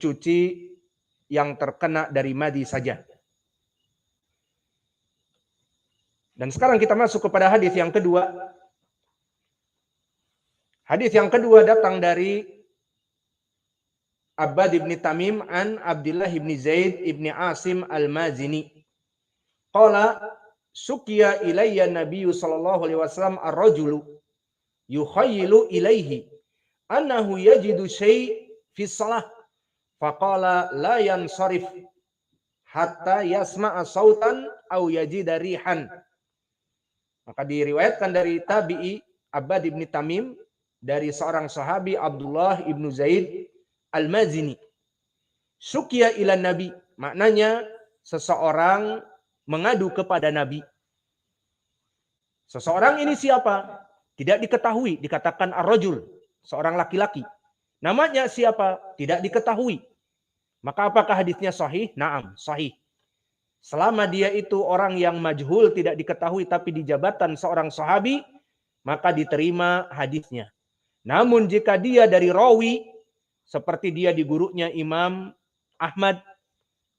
cuci yang terkena dari madi saja. Dan sekarang kita masuk kepada hadis yang kedua. Hadis yang kedua datang dari Abbad ibn Tamim an Abdullah ibn Zaid ibn Asim al-Mazini. Qala sukiya ilayya Nabiyyu sallallahu alaihi wasallam ar-rajulu yukhayyilu ilaihi annahu yajidu syai' fi shalah faqala la yansarif hatta yasma'a sautan aw yajida rihan. Maka diriwayatkan dari tabi'i Abbad ibn Tamim dari seorang sahabi Abdullah ibn Zaid al-Mazini. Sukiya ila Nabi, maknanya seseorang mengadu kepada Nabi. Seseorang ini siapa? Tidak diketahui, dikatakan ar-rajul, seorang laki-laki. Namanya siapa? Tidak diketahui. Maka apakah hadisnya sahih? Naam, sahih. Selama dia itu orang yang majhul, tidak diketahui, tapi di jabatan seorang sahabi, maka diterima hadisnya. Namun jika dia dari rawi, seperti dia di gurunya Imam Ahmad,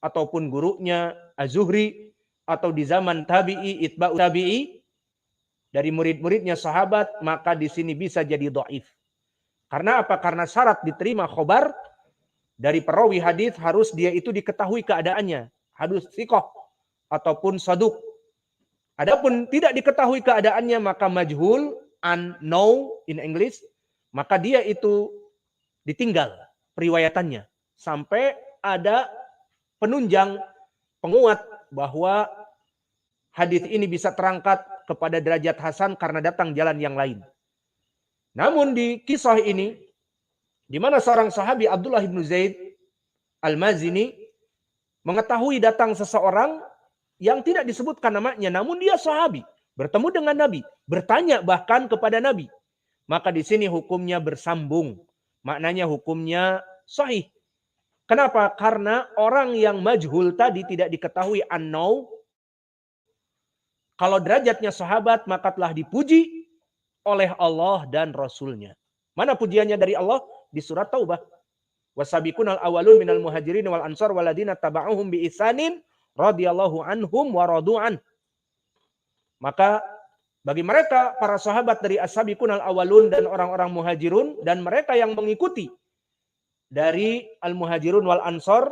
ataupun gurunya Az-Zuhri, atau di zaman tabi'i, itba'u tabi'i, dari murid-muridnya sahabat, maka di sini bisa jadi dhaif. Karena apa? Karena syarat diterima khobar dari perawi hadis harus dia itu diketahui keadaannya. Harus thiqah ataupun saduk. Adapun tidak diketahui keadaannya maka majhul, unknown in English, maka dia itu ditinggal periwayatannya sampai ada penunjang penguat bahwa hadis ini bisa terangkat kepada derajat hasan karena datang jalan yang lain. Namun di kisah ini, di mana seorang sahabi Abdullah bin Zaid al-Mazini mengetahui datang seseorang yang tidak disebutkan namanya, namun dia sahabi, bertemu dengan Nabi, bertanya bahkan kepada Nabi. Maka di sini hukumnya bersambung, maknanya hukumnya sahih. Kenapa? Karena orang yang majhul tadi tidak diketahui unknown. Kalau derajatnya sahabat maka telah dipuji oleh Allah dan Rasulnya. Mana pujiannya dari Allah? Di surat Taubah. Wasabiqunal awwalun minal muhajirin wal ansar waladina taba'uhum bi ihsanin radhiyallahu anhum wa radu'an. Maka bagi mereka para sahabat dari as-sabiqunal awwalun dan orang-orang muhajirun dan mereka yang mengikuti dari al-muhajirun wal ansar,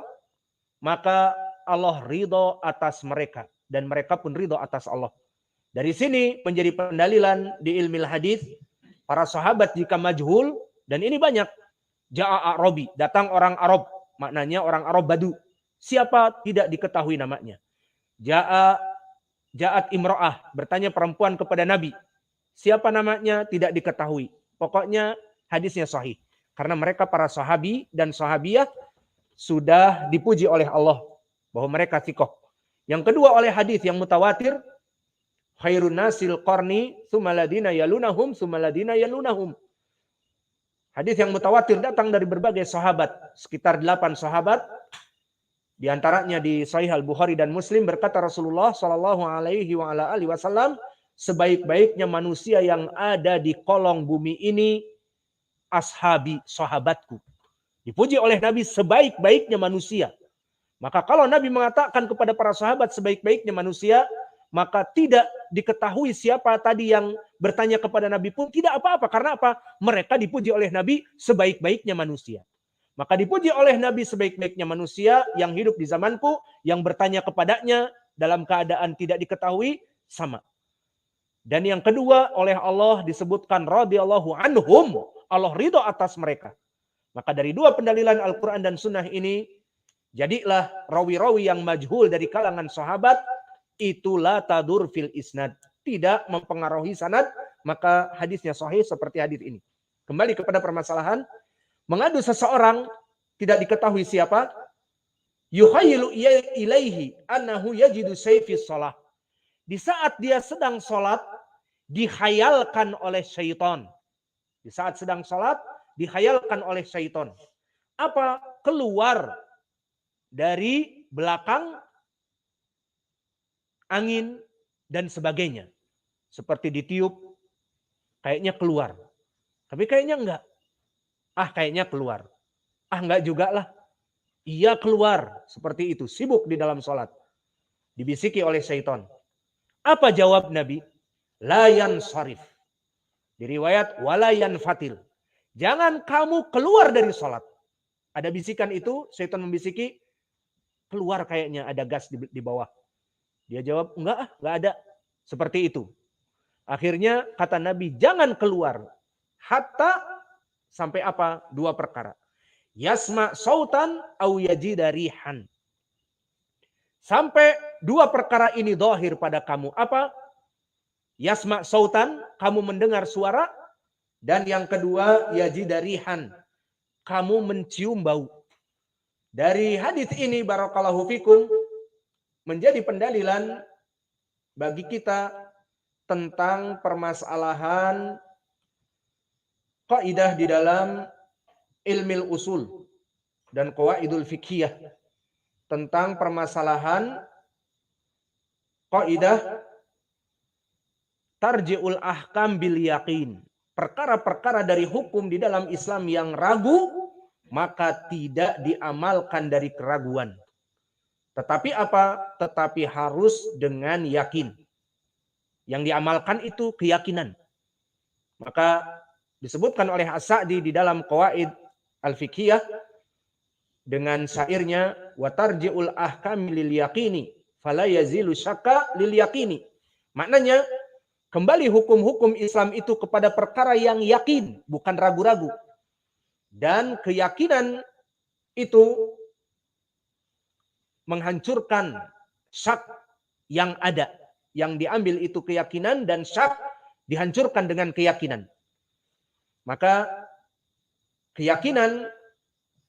maka Allah ridho atas mereka dan mereka pun ridho atas Allah. Dari sini menjadi pendalilan di ilmu hadis para sahabat jika majhul, dan ini banyak. Ja'a Arabi, datang orang Arab, maknanya orang Arab Badu. Siapa? Tidak diketahui namanya. Ja'at imra'ah, bertanya perempuan kepada Nabi. Siapa namanya? Tidak diketahui. Pokoknya hadisnya sahih. Karena mereka para sahabi dan sahabiyah sudah dipuji oleh Allah bahwa mereka thiqah. Yang kedua oleh hadis yang mutawatir, khairun nasil qarni tsumma ladina yalunahum tsumma ladina yalunahum. Hadis yang mutawatir datang dari berbagai sahabat, sekitar 8 sahabat. Di antaranya di Sahih Al-Bukhari dan Muslim berkata Rasulullah sallallahu alaihi wasallam, sebaik-baiknya manusia yang ada di kolong bumi ini ashabi, sahabatku. Dipuji oleh Nabi sebaik-baiknya manusia. Maka kalau Nabi mengatakan kepada para sahabat sebaik-baiknya manusia, maka tidak diketahui siapa tadi yang bertanya kepada Nabi pun tidak apa-apa. Karena apa? Mereka dipuji oleh Nabi sebaik-baiknya manusia. Maka dipuji oleh Nabi sebaik-baiknya manusia yang hidup di zamanku, yang bertanya kepadanya dalam keadaan tidak diketahui, sama. Dan yang kedua oleh Allah disebutkan radhiyallahu anhum, Allah ridho atas mereka. Maka dari dua pendalilan Al-Quran dan Sunnah ini, jadilah rawi-rawi yang majhul dari kalangan sahabat, itulah tadur fil isnad. Tidak mempengaruhi sanad, maka hadisnya sahih seperti hadis ini. Kembali kepada permasalahan, mengadu seseorang tidak diketahui siapa, yukhayyilu ilaihi annahu yajidu sayfis shalah. Di saat dia sedang sholat, dihayalkan oleh syaitan. Di saat sedang sholat, dihayalkan oleh syaitan. Apa? Keluar dari belakang angin dan sebagainya. Seperti ditiup, kayaknya keluar. Tapi kayaknya enggak. Kayaknya keluar. Enggak juga lah. ia keluar seperti itu, sibuk di dalam sholat. Dibisiki oleh syaitan. Apa jawab Nabi? La yansarif. Di riwayat wala yanfatil. Jangan kamu keluar dari sholat. Ada bisikan itu, syaitan membisiki, keluar kayaknya ada gas di bawah. Dia jawab, enggak ada. Seperti itu. Akhirnya kata Nabi, jangan keluar. Hatta sampai apa? Dua perkara. Yasma sautan au yajida rihan. Sampai dua perkara ini dohir pada kamu. Apa? Yasma sautan, kamu mendengar suara. Dan yang kedua, yajida rihan. Kamu mencium bau. Dari hadis ini, barakallahu fikum, menjadi pendalilan bagi kita tentang permasalahan kaidah di dalam ilmil usul dan qawaidul fiqhiyah, tentang permasalahan kaidah tarji'ul ahkam bil yaqin. Perkara-perkara dari hukum di dalam Islam yang ragu, maka tidak diamalkan dari keraguan. Tetapi apa? Tetapi harus dengan yakin. Yang diamalkan itu keyakinan. Maka disebutkan oleh As-Sa'di di dalam Qawaid al-Fiqhiyah dengan syairnya wa tarji'ul ahkam lil yaqini fala yazilu syakka lil yaqini. Maknanya kembali hukum-hukum Islam itu kepada perkara yang yakin, bukan ragu-ragu. Dan keyakinan itu menghancurkan syak yang ada. Yang diambil itu keyakinan dan syak dihancurkan dengan keyakinan. Maka keyakinan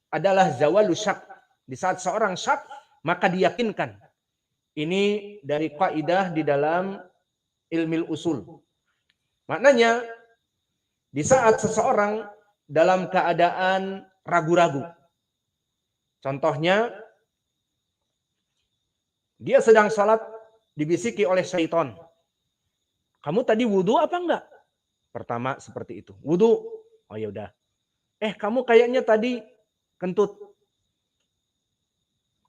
adalah zawalu syak. Di saat seorang syak, maka diyakinkan. Ini dari kaidah di dalam ilmil usul. Maknanya, di saat seseorang dalam keadaan ragu-ragu. Contohnya, dia sedang salat, dibisiki oleh syaitan. Kamu tadi wudu apa enggak? Pertama seperti itu. Wudu. Oh ya udah. Kamu kayaknya tadi kentut.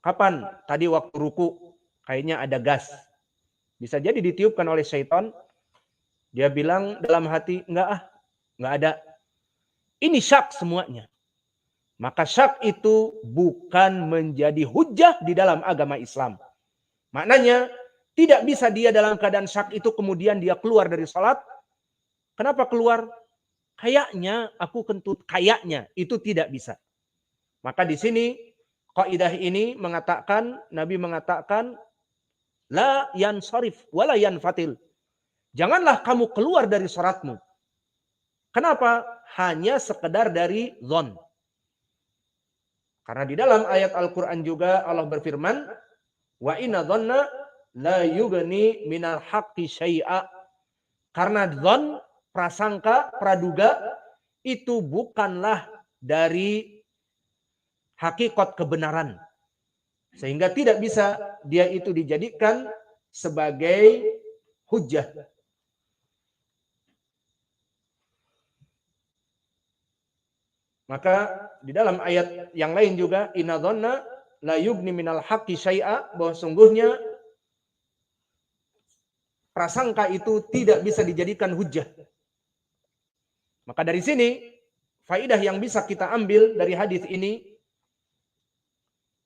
Kapan? Tadi waktu ruku. Kayaknya ada gas. Bisa jadi ditiupkan oleh syaitan. Dia bilang dalam hati, enggak ada. Ini syak semuanya. Maka syak itu bukan menjadi hujah di dalam agama Islam. Maknanya, tidak bisa dia dalam keadaan syak itu kemudian dia keluar dari salat. Kenapa keluar? Kayaknya aku kentut. Kayaknya. Itu tidak bisa. Maka di sini, kaidah ini mengatakan, Nabi mengatakan, la yansarif wala yanfatil. Janganlah kamu keluar dari salatmu. Kenapa? Hanya sekedar dari zon. Karena di dalam ayat Al-Quran juga Allah berfirman, wa inna dhanna la yughni minal haqqi syai'a. Karena zon, prasangka, praduga, itu bukanlah dari hakikat kebenaran. Sehingga tidak bisa dia itu dijadikan sebagai hujjah. Maka di dalam ayat yang lain juga, inna dhanna la yughni minal haqqi syai'a, bahwa sungguhnya prasangka itu tidak bisa dijadikan hujjah. Maka dari sini, faidah yang bisa kita ambil dari hadis ini,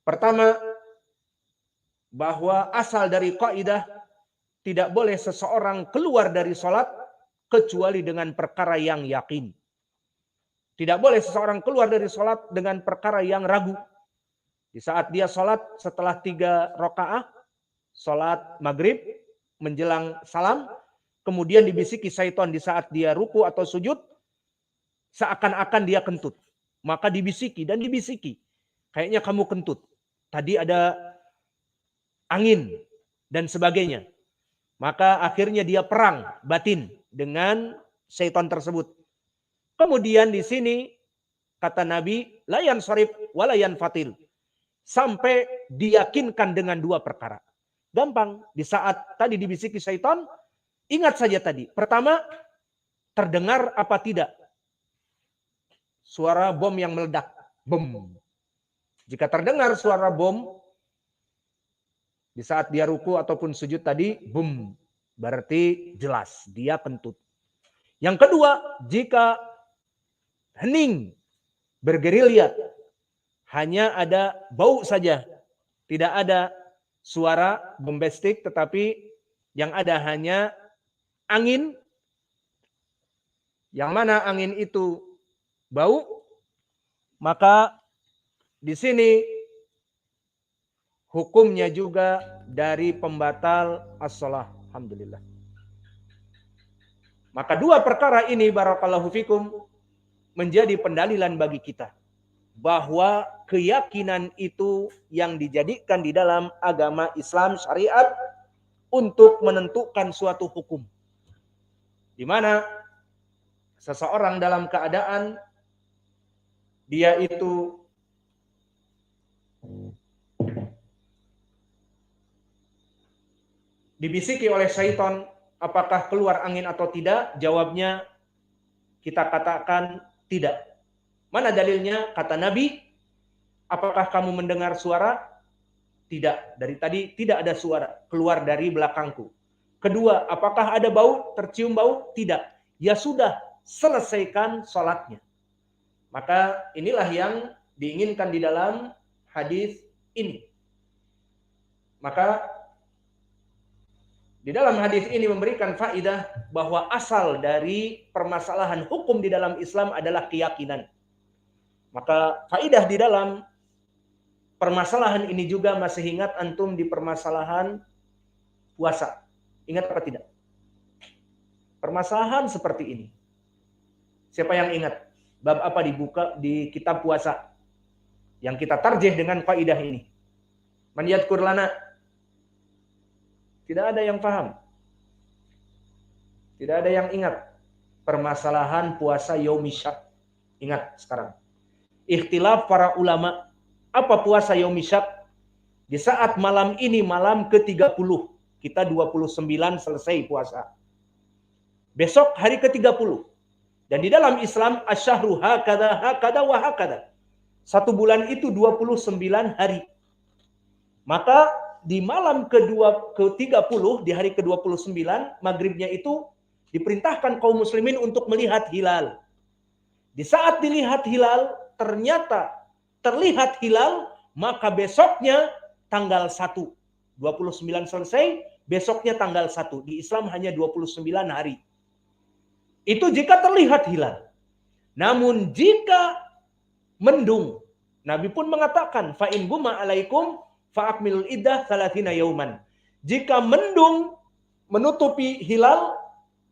pertama, bahwa asal dari kaidah tidak boleh seseorang keluar dari sholat kecuali dengan perkara yang yakin. Tidak boleh seseorang keluar dari sholat dengan perkara yang ragu. Di saat dia sholat setelah 3 rakaat, sholat maghrib, menjelang salam, kemudian dibisiki syaitan di saat dia ruku atau sujud, seakan-akan dia kentut. Maka dibisiki dan dibisiki. Kayaknya kamu kentut. Tadi ada angin dan sebagainya. Maka akhirnya dia perang batin dengan syaitan tersebut. Kemudian di sini kata Nabi, la yansarif wa la yanfatil. Sampai diyakinkan dengan 2 perkara. Gampang. Di saat tadi dibisiki syaitan, ingat saja tadi. Pertama, terdengar apa tidak suara bom yang meledak. Bom. Jika terdengar suara bom di saat dia ruku ataupun sujud tadi, bum, berarti jelas dia kentut. Yang kedua, jika hening bergerilya, hanya ada bau saja, tidak ada suara bombastik, tetapi yang ada hanya angin, yang mana angin itu bau, maka di sini hukumnya juga dari pembatal as-shalah. Alhamdulillah. Maka dua perkara ini barakallahu fikum menjadi pendalilan bagi kita bahwa keyakinan itu yang dijadikan di dalam agama Islam syariat untuk menentukan suatu hukum. Di mana seseorang dalam keadaan dia itu dibisiki oleh syaitan, apakah keluar angin atau tidak? Jawabnya kita katakan tidak. Mana dalilnya? Kata Nabi, apakah kamu mendengar suara? Tidak. Dari tadi tidak ada suara keluar dari belakangku. Kedua, apakah ada bau? Tercium bau? Tidak. Ya sudah, selesaikan sholatnya. Maka inilah yang diinginkan di dalam hadis ini. Maka di dalam hadis ini memberikan faidah bahwa asal dari permasalahan hukum di dalam Islam adalah keyakinan. Maka faidah di dalam permasalahan ini juga masih ingat antum di permasalahan puasa. Ingat apa tidak? Permasalahan seperti ini. Siapa yang ingat? Bab apa dibuka di kitab puasa? Yang kita tarjih dengan faidah ini. Man yadhkur lana. Tidak ada yang paham. Tidak ada yang ingat. Permasalahan puasa Yaumisyak. Ingat sekarang. Ikhtilaf para ulama. Apa puasa Yaumisyak? Di saat malam ini, malam ke-30. Kita 29 selesai puasa. Besok hari ke-30. Dan di dalam Islam, asyahru hakada, hakada, wa hakada. 1 bulan itu 29 hari. Maka di malam ke-30, di hari ke-29, maghribnya itu diperintahkan kaum muslimin untuk melihat hilal. Di saat dilihat hilal, ternyata terlihat hilal, maka besoknya tanggal 1. 29 selesai, besoknya tanggal 1. Di Islam hanya 29 hari. Itu jika terlihat hilal. Namun jika mendung, Nabi pun mengatakan, fa in gumma alaikum fa'akmilul iddah 30 yauman. Jika mendung menutupi hilal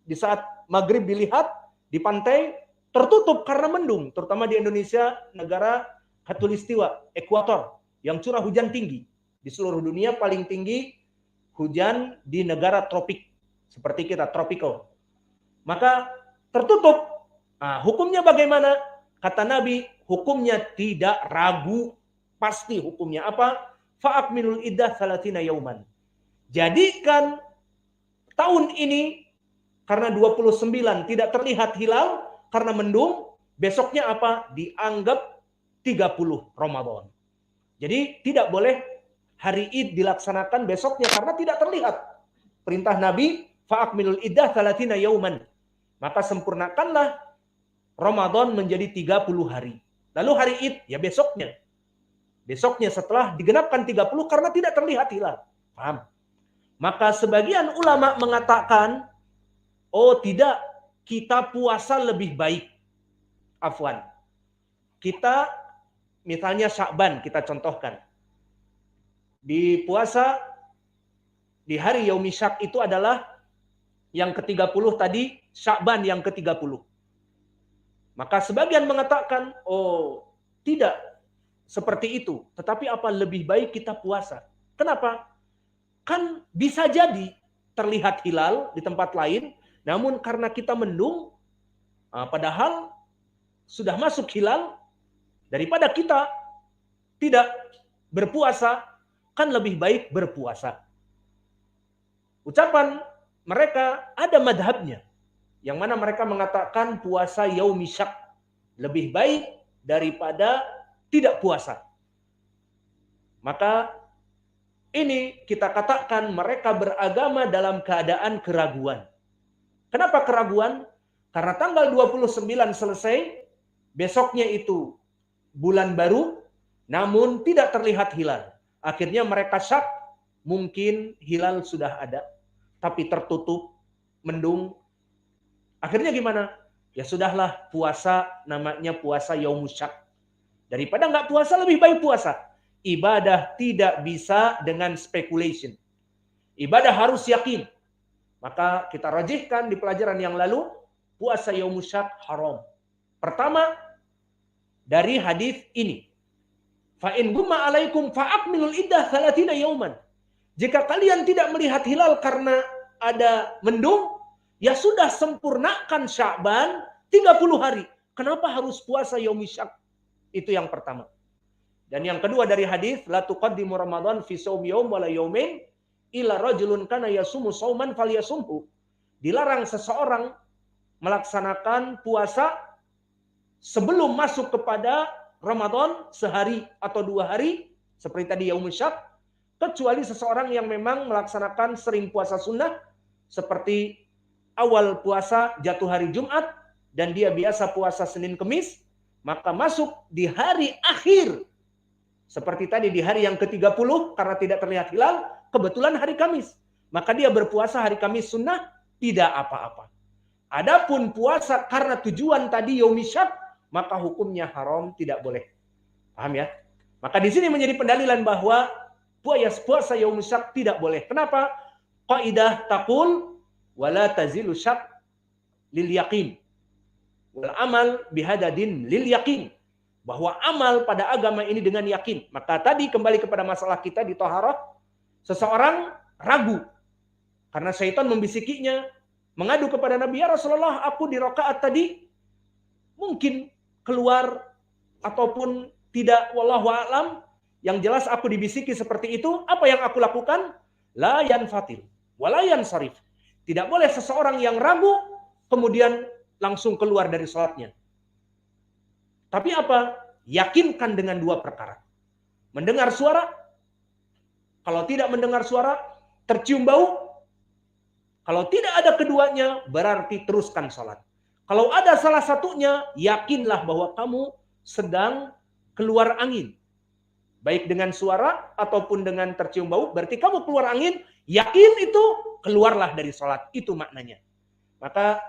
di saat maghrib dilihat di pantai, tertutup karena mendung, terutama di Indonesia, negara khatulistiwa, ekuator, yang curah hujan tinggi. Di seluruh dunia paling tinggi hujan di negara tropik, seperti kita, tropical. Maka tertutup. Nah, hukumnya bagaimana? Kata Nabi, hukumnya tidak ragu, pasti hukumnya apa? Fa'akmilul iddah 30 yauman. Jadikan tahun ini karena 29 tidak terlihat hilal karena mendung, besoknya apa? Dianggap 30 Ramadan. Jadi tidak boleh hari Id dilaksanakan besoknya karena tidak terlihat. Perintah Nabi, fa'akmilul iddah 30 yauman. Maka sempurnakanlah Ramadan menjadi 30 hari. Lalu hari Id ya besoknya. Besoknya setelah digenapkan 30 karena tidak terlihat hilal. Paham? Maka sebagian ulama mengatakan, oh tidak, kita puasa lebih baik. Afwan. Kita misalnya Sya'ban kita contohkan. Di puasa di hari Yaumisyak itu adalah yang ke-30 tadi, Sya'ban yang ke-30. Maka sebagian mengatakan, oh tidak seperti itu. Tetapi apa lebih baik kita puasa. Kenapa? Kan bisa jadi terlihat hilal di tempat lain, namun karena kita mendung, padahal sudah masuk hilal, daripada kita tidak berpuasa, kan lebih baik berpuasa. Ucapan mereka ada madhabnya, yang mana mereka mengatakan puasa Yaumisyak lebih baik daripada tidak puasa. Maka ini kita katakan mereka beragama dalam keadaan keraguan. Kenapa keraguan? Karena tanggal 29 selesai, besoknya itu bulan baru, namun tidak terlihat hilal. Akhirnya mereka syak, mungkin hilal sudah ada, tapi tertutup, mendung. Akhirnya gimana? Ya sudahlah, puasa namanya puasa Yaumus Syak. Daripada nggak puasa, lebih baik puasa. Ibadah tidak bisa dengan speculation. Ibadah harus yakin. Maka kita rajihkan di pelajaran yang lalu, puasa Yaumus Syak haram. Pertama, dari hadis ini. Fa in gumma alaikum fa'akmilul iddah 30 yauman. Jika kalian tidak melihat hilal karena ada mendung, ya sudah sempurnakan Sya'ban 30 hari. Kenapa harus puasa Yaumus Syak? Itu yang pertama. Dan yang kedua dari hadis, la tuqaddimu Ramadan fi shaum yaum wala yaumin illa rajulun kana yasumu shauman falyasumhu. Dilarang seseorang melaksanakan puasa sebelum masuk kepada Ramadan sehari atau 2 hari seperti tadi Yaumus Syak, kecuali seseorang yang memang melaksanakan sering puasa sunnah seperti awal puasa jatuh hari Jumat dan dia biasa puasa Senin Kemis, maka masuk di hari akhir seperti tadi di hari yang ke-30 karena tidak terlihat hilal, kebetulan hari Kamis. Maka dia berpuasa hari Kamis sunnah, tidak apa-apa. Adapun puasa karena tujuan tadi Yaumus Syak, maka hukumnya haram, tidak boleh. Paham ya? Maka di sini menjadi pendalilan bahwa puasa Yaumus Syak tidak boleh. Kenapa? Qaidah taqul wala tazilu syak lil yaqin. Wal amal bihadadin lil yaqin. Bahwa amal pada agama ini dengan yakin. Maka tadi kembali kepada masalah kita di Thaharah, seseorang ragu karena syaitan membisikinya, mengadu kepada Nabi, ya Rasulullah, aku di rakaat tadi mungkin keluar ataupun tidak, wallahu a'lam. Yang jelas aku dibisiki seperti itu, apa yang aku lakukan? La yanfatil wala yansarif. Tidak boleh seseorang yang ragu kemudian langsung keluar dari salatnya. Tapi apa? Yakinkan dengan 2 perkara. Mendengar suara, kalau tidak mendengar suara, tercium bau. Kalau tidak ada keduanya, berarti teruskan salat. Kalau ada salah satunya, yakinlah bahwa kamu sedang keluar angin. Baik dengan suara ataupun dengan tercium bau, berarti kamu keluar angin, yakin itu, keluarlah dari salat. Itu maknanya. Maka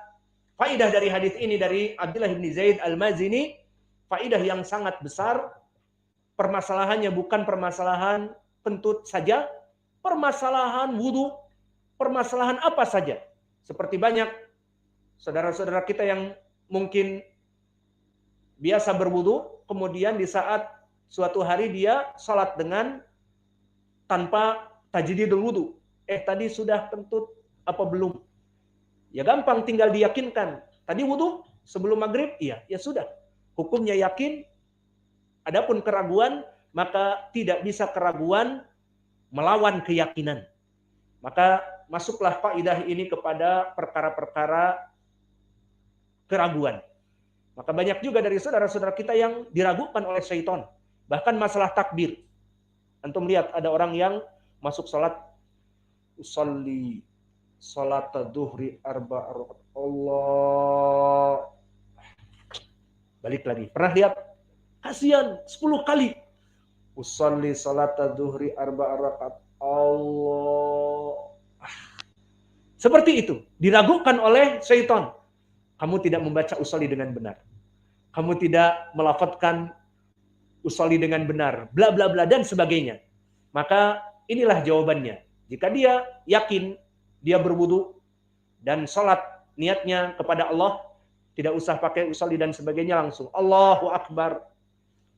faidah dari hadis ini dari Abdullah bin Zaid Al-Mazini, faidah yang sangat besar. Permasalahannya bukan permasalahan kentut saja, permasalahan wudu, permasalahan apa saja. Seperti banyak saudara-saudara kita yang mungkin biasa berwudu, kemudian di saat suatu hari dia salat dengan tanpa tajdidul wudu. Tadi sudah kentut apa belum? Ya gampang, tinggal diyakinkan. Tadi wudu sebelum maghrib? Iya, ya sudah. Hukumnya yakin. Adapun keraguan, maka tidak bisa keraguan melawan keyakinan. Maka masuklah faidah ini kepada perkara-perkara keraguan. Maka banyak juga dari saudara-saudara kita yang diragukan oleh syaitan. Bahkan masalah takbir. Antum lihat ada orang yang masuk salat, usolli salat duhri arba rakaat. Allah. Balik lagi. Pernah lihat? Kasihan 10 kali. Usolli salat duhri arba rakaat. Allah. Seperti itu. Diragukan oleh syaitan. Kamu tidak membaca usolli dengan benar. Kamu tidak melafadzkan usolli dengan benar. Bla bla bla dan sebagainya. Maka inilah jawabannya. Jika dia yakin, dia berwudu dan sholat niatnya kepada Allah, tidak usah pakai usolli dan sebagainya, langsung Allahu Akbar.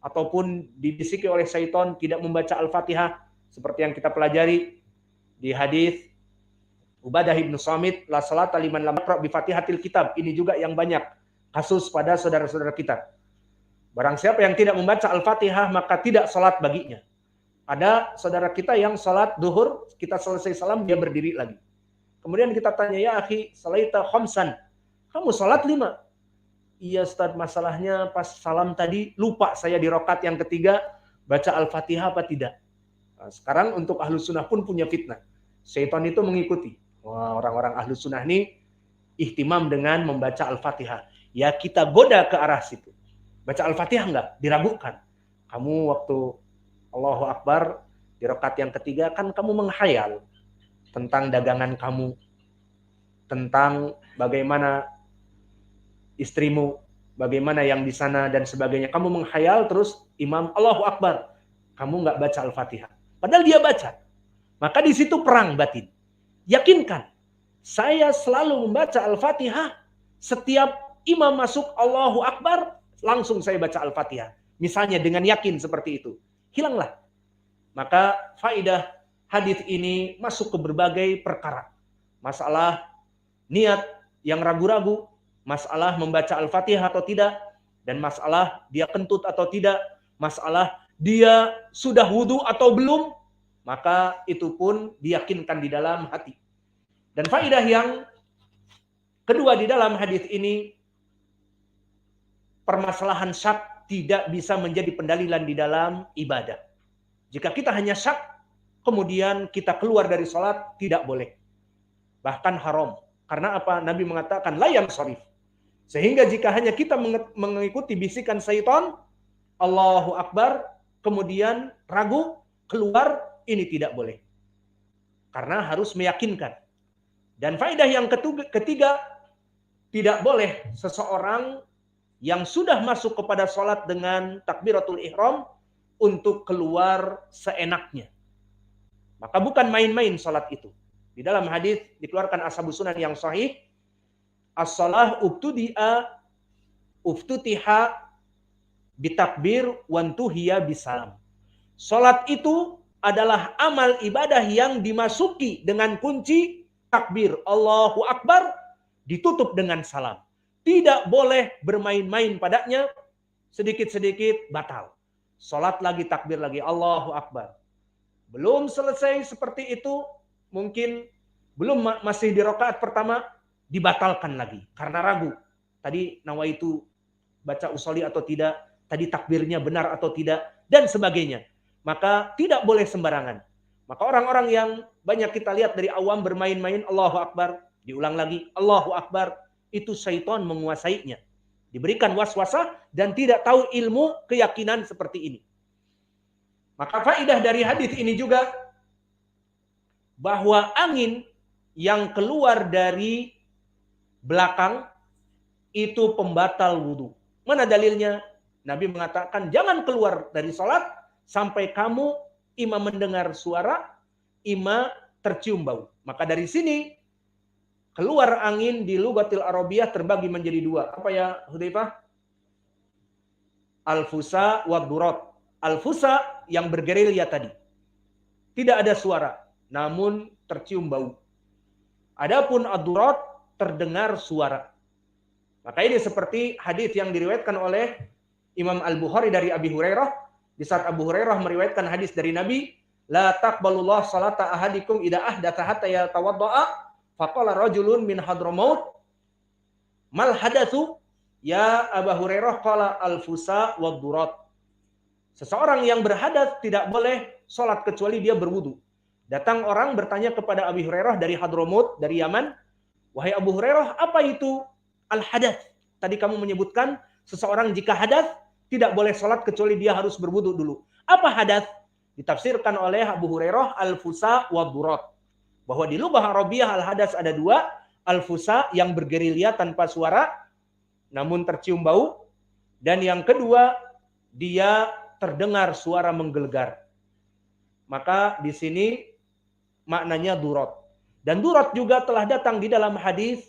Ataupun dibisiki oleh syaitan tidak membaca Al-Fatihah seperti yang kita pelajari di hadis Ubadah bin Samit, la salata liman lam yaqra bi Fatihatil Kitab. Ini juga yang banyak kasus pada saudara-saudara kita. Barang siapa yang tidak membaca Al-Fatihah maka tidak salat baginya. Ada saudara kita yang salat duhur, kita selesai salam dia berdiri lagi. Kemudian kita tanya, ya akhi, salaita khamsan. Kamu salat 5. Iya Ustaz, masalahnya pas salam tadi lupa saya di rakaat yang ketiga baca Al-Fatihah apa tidak. Nah, sekarang untuk ahlu sunnah pun punya fitnah. Syaitan itu mengikuti. Wah, orang-orang ahlu sunnah ini ihtimam dengan membaca Al-Fatihah. Ya kita goda ke arah situ. Baca Al-Fatihah enggak? Diragukan. Kamu waktu Allahu Akbar di rakaat yang ketiga kan kamu menghayal tentang dagangan kamu, tentang bagaimana istrimu, bagaimana yang di sana dan sebagainya. Kamu menghayal terus imam Allahu Akbar. Kamu enggak baca Al-Fatihah. Padahal dia baca. Maka di situ perang batin. Yakinkan, saya selalu membaca Al-Fatihah setiap imam masuk Allahu Akbar, langsung saya baca Al-Fatihah. Misalnya dengan yakin seperti itu. Hilanglah. Maka faidah hadis ini masuk ke berbagai perkara. Masalah niat yang ragu-ragu, masalah membaca Al-Fatihah atau tidak, dan masalah dia kentut atau tidak, masalah dia sudah wudu atau belum, maka itu pun diyakinkan di dalam hati. Dan faidah yang kedua di dalam hadis ini, permasalahan syak tidak bisa menjadi pendalilan di dalam ibadah. Jika kita hanya syak, kemudian kita keluar dari sholat, tidak boleh. Bahkan haram. Karena apa? Nabi mengatakan, la yansharif. Sehingga jika hanya kita mengikuti bisikan syaitan, Allahu Akbar, kemudian ragu, keluar, ini tidak boleh. Karena harus meyakinkan. Dan faedah yang ketiga, tidak boleh seseorang yang sudah masuk kepada sholat dengan takbiratul ihram untuk keluar seenaknya. Maka bukan main-main sholat itu. Di dalam hadis dikeluarkan Ashabus Sunan yang sahih, as-shalah uftutiha bitakbir wantuhiya bisalam. Sholat itu adalah amal ibadah yang dimasuki dengan kunci takbir Allahu Akbar, ditutup dengan salam. Tidak boleh bermain-main padanya, sedikit-sedikit batal. Sholat lagi, takbir lagi, Allahu Akbar. Belum selesai seperti itu, mungkin belum masih di rakaat pertama, dibatalkan lagi karena ragu. Tadi nawaitu baca usolli atau tidak, tadi takbirnya benar atau tidak, dan sebagainya. Maka tidak boleh sembarangan. Maka orang-orang yang banyak kita lihat dari awam bermain-main Allahu Akbar, diulang lagi Allahu Akbar, itu syaitan menguasainya. Diberikan waswasah dan tidak tahu ilmu keyakinan seperti ini. Maka faedah dari hadis ini juga bahwa angin yang keluar dari belakang itu pembatal wudu. Mana dalilnya? Nabi mengatakan jangan keluar dari sholat sampai kamu imam mendengar suara, imam tercium bau. Maka dari sini keluar angin di lugatil Arabiyah terbagi menjadi dua. Apa ya Hudzaifah? Al-fusa wa durat. Al-fusa yang bergerilya tadi. Tidak ada suara, namun tercium bau. Adapun ad-durat terdengar suara. Maka ini seperti hadis yang diriwayatkan oleh Imam Al-Bukhari dari Abi Hurairah. Di saat Abu Hurairah meriwayatkan hadis dari Nabi, la taqbalullah salata ahadikum idza ahdatha hatta yatawaddaa, faqala rajulun min Hadramaut, mal hadatsu ya Abu Hurairah, qala al-fusa wad-durat. Seseorang yang berhadas tidak boleh sholat kecuali dia berwudu. Datang orang bertanya kepada Abu Hurairah dari Hadramaut, dari Yaman, wahai Abu Hurairah, apa itu al-hadath? Tadi kamu menyebutkan seseorang jika hadas tidak boleh sholat kecuali dia harus berwudu dulu. Apa hadas? Ditafsirkan oleh Abu Hurairah al-fusa wad-durat. Bahwa di lughah Arabiyah al-hadas ada dua. Al-fusa yang bergerilya tanpa suara namun tercium bau. Dan yang kedua, dia terdengar suara menggelegar. Maka di sini maknanya durat. Dan durat juga telah datang di dalam hadis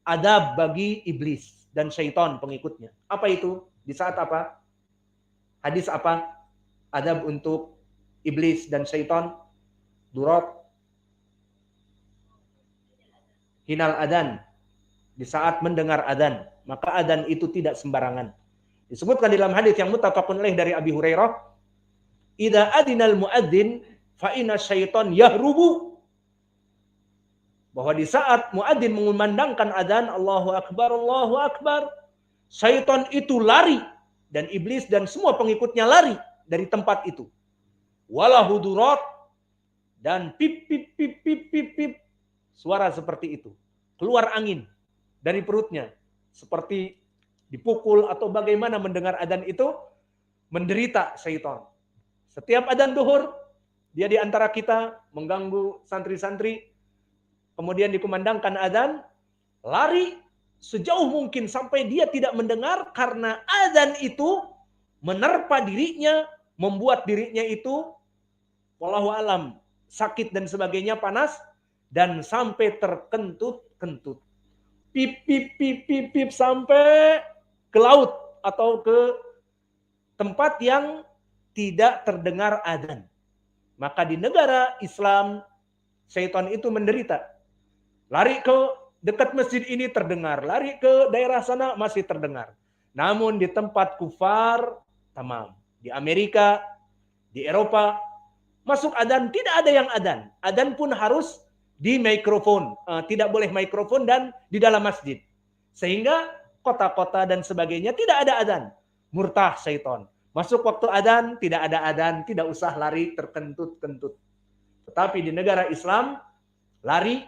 adab bagi iblis dan syaitan pengikutnya. Apa itu? Di saat apa? Hadis apa? Adab untuk iblis dan syaitan. Durat. Hinal adan. Di saat mendengar adan. Maka adan itu tidak sembarangan. Disebutkan dalam hadis yang muttafaqun alaih dari Abi Hurairah, idza adinal muadzin fa inna syaitan yahrubu. Bahwa di saat muadzin mengumandangkan adzan Allahu Akbar, syaitan itu lari dan iblis dan semua pengikutnya lari dari tempat itu. wala hudurat, dan pip pip pip pip pip pip, suara seperti itu. Keluar angin dari perutnya seperti dipukul atau bagaimana mendengar adzan itu, menderita syaitan. Setiap adzan duhur dia di antara kita mengganggu santri-santri, kemudian dikumandangkan adzan, lari sejauh mungkin sampai dia tidak mendengar, karena adzan itu menerpa dirinya, membuat dirinya itu wallahu alam sakit dan sebagainya, panas, dan sampai terkentut-kentut. Pip pip pip pip pip sampai ke laut atau ke tempat yang tidak terdengar adzan. Maka di negara Islam syaitan itu menderita. Lari ke dekat masjid ini terdengar, lari ke daerah sana masih terdengar. Namun di tempat kufar, tamam. Di Amerika, di Eropa, masuk adzan tidak ada yang adzan. Adzan pun harus di mikrofon, tidak boleh mikrofon dan di dalam masjid. Sehingga kota-kota dan sebagainya tidak ada adzan. Murtah syaitan. Masuk waktu adzan, tidak ada adzan, tidak usah lari terkentut-kentut. Tetapi di negara Islam, lari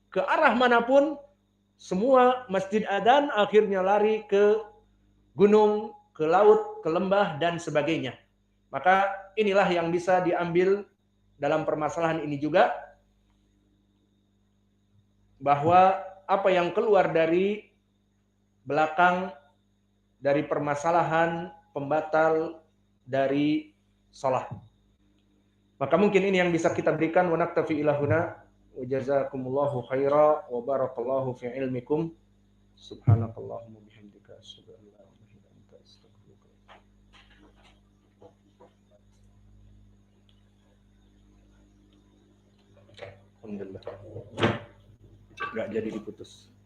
ke arah manapun, semua masjid adzan, akhirnya lari ke gunung, ke laut, ke lembah, dan sebagainya. Maka inilah yang bisa diambil dalam permasalahan ini juga, bahwa apa yang keluar dari belakang dari permasalahan pembatal dari sholat. Maka mungkin ini yang bisa kita berikan. Wa naktafi ila huna wa jazakumullahu khaira wa barakallahu fi ilmikum. Subhanakallahumma bihamdika asyhadu an la ilaha illa anta astaghfiruka. Alhamdulillah. Enggak jadi diputus.